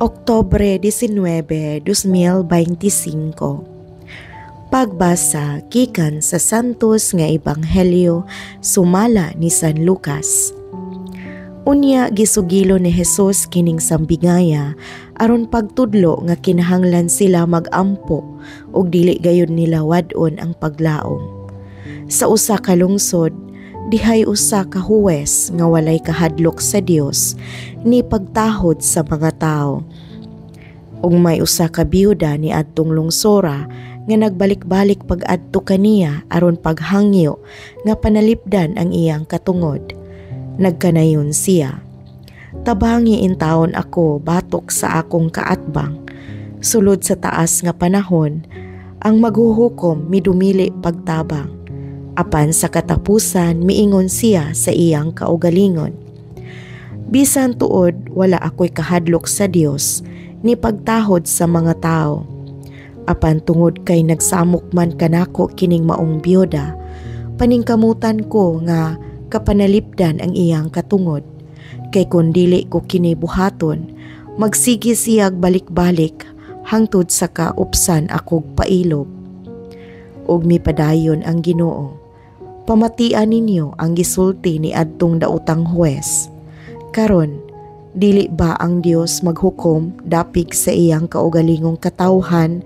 Oktubre 19, 2025. Pagbasa gikan sa Santos nga Ebanghelyo sumala ni San Lucas. Unya gisugilo ni Jesus kining sambingaya aron pagtudlo nga kinahanglan sila magampo ug dili gayud nila wadon ang paglaom. Sa usa ka lungsod, dihay usa ka huwes nga walay kahadlok sa Dios ni pagtahod sa mga tao. Ug may usa ka biyuda ni adtong lungsora nga nagbalik-balik pag-adto kaniya aron paghangyo nga panalipdan ang iyang katungod. Nagkanayon siya, "Tabangi in taon ako batok sa akong kaatbang. Sulod sa taas nga panahon, ang maghuhukom midumili pagtabang." Apan sa katapusan miingon siya sa iyang kaugalingon, "Bisan tuod wala ako'y kahadlok sa Dios ni pagtahod sa mga tao. Apan tungod kay nagsamok man kanako kining maong biyuda, paningkamutan ko nga kapanalipdan ang iyang katungod. Kay kun dili ko kini buhaton, magsige siyag balik-balik hangtod sa kaupsan akog pailob." Ug mipadayon ang Ginoo, "Pamatian ninyo ang gisulti ni adtong daotang huwes. Karon, dili ba ang Dios maghukom dapig sa iyang kaugalingong katawhan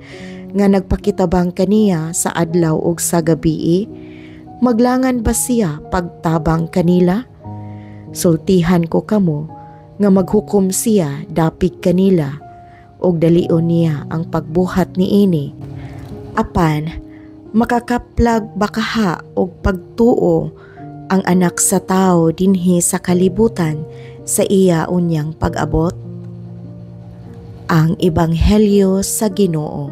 nga nagpakitabang kaniya sa adlaw ug sa gabii? Maglangan ba siya pagtabang kanila? Sultihan ko kamo nga maghukom siya dapig kanila ug dalion niya ang pagbuhat niini. Apan makakaplag bakaha og pagtuo ang anak sa tao dinhi sa kalibutan sa iya unyang pag-abot." Ang Ebanghelyo sa Ginoo.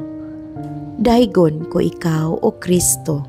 Daygon ko ikaw, O Kristo.